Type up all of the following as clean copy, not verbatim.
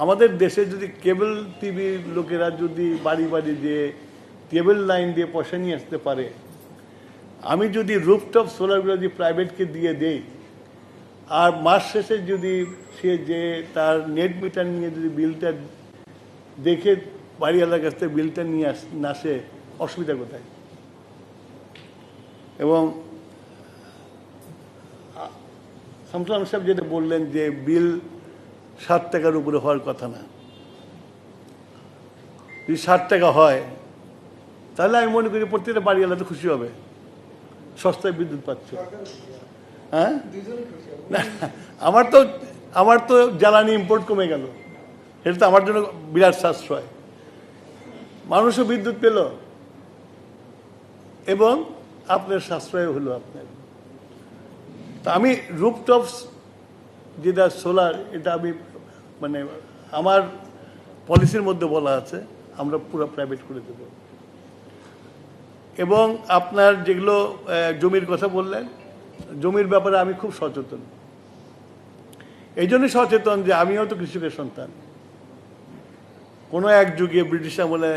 আমাদের দেশে যদি কেবল টিভির লোকেরা যদি বাড়ি বাড়ি দিয়ে কেবল লাইন দিয়ে পয়সা নিয়ে আসতে পারে, আমি যদি রুফটপ সোলারগুলো যদি প্রাইভেটকে দিয়ে দেই, আর মাস শেষে যদি সে যে তার নেট মিটার নিয়ে যদি বিলটা দেখে বাড়িওয়ালার কাছ থেকে বিলটা নিয়ে আসে, অসুবিধা কোথায়? এবং শামসুল সাহেব যেটা বললেন যে বিল 60 টাকার উপরে হওয়ার কথা না, যদি 60 টাকা হয় তাহলে আমি মনে করি প্রত্যেকটা বাড়িওয়ালা তো খুশি হবে, সস্তায় বিদ্যুৎ পাচ্ছে। হ্যাঁ, না আমার তো জ্বালানি ইম্পোর্ট কমে গেল, এটা তো আমার জন্য বিরাট সাশ্রয়। মানুষও বিদ্যুৎ পেল এবং আপনার সাশ্রয় হলো আপনার। তা আমি রুফটপস যেটা সোলার, এটা আমি মানে আমার পলিসির মধ্যে বলা আছে আমরা পুরো প্রাইভেট করে দেব। এবং আপনার যেগুলো জমির কথা বললেন, জমির ব্যাপারে আমি খুব সচেতন। এই জন্যই সচেতন যে আমিও তো কৃষকের সন্তান। কোনো এক যুগে ব্রিটিশ আমলে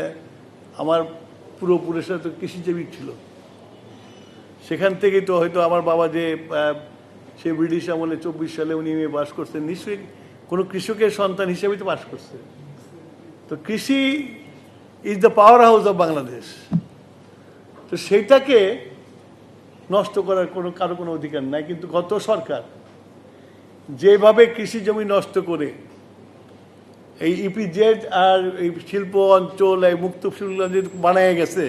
আমার পূর্বপুরুষরা তো কৃষিজীবী ছিল, সেখান থেকেই তো হয়তো আমার বাবা যে সে ব্রিটিশ আমলে 24 সালে উনি পাস করছেন, নিশ্চয়ই কোনো কৃষকের সন্তান হিসেবেই তো পাস করছে। তো কৃষি is the power house of Bangladesh. তো সেইটাকে নষ্ট করার কারো কোনো অধিকার নাই। কিন্তু গত সরকার যেভাবে কৃষি জমি নষ্ট করে এই ইপিজেড আর এই শিল্প অঞ্চল, এই মুক্ত বানায় গেছে,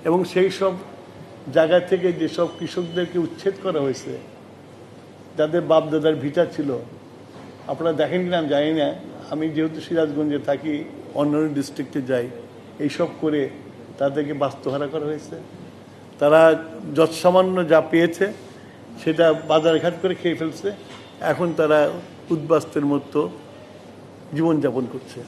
এবং সেই সব জায়গা থেকে যেসব কৃষকদেরকে উচ্ছেদ করা হয়েছে, যাদের বাপদাদার ভিটা ছিল, আপনারা দেখেন কিনা আমি জানি না, আমি যেহেতু সিরাজগঞ্জে থাকি, অন্যান্য ডিস্ট্রিক্টে যাই, এইসব করে তাদেরকে বাস্তুহারা করা হয়েছে। তারা যৎসামান্য যা পেয়েছে সেটা বাজারঘাট করে খেয়ে ফেলছে। এখন তারা উদ্বাস্তের মতো জীবনযাপন করছে।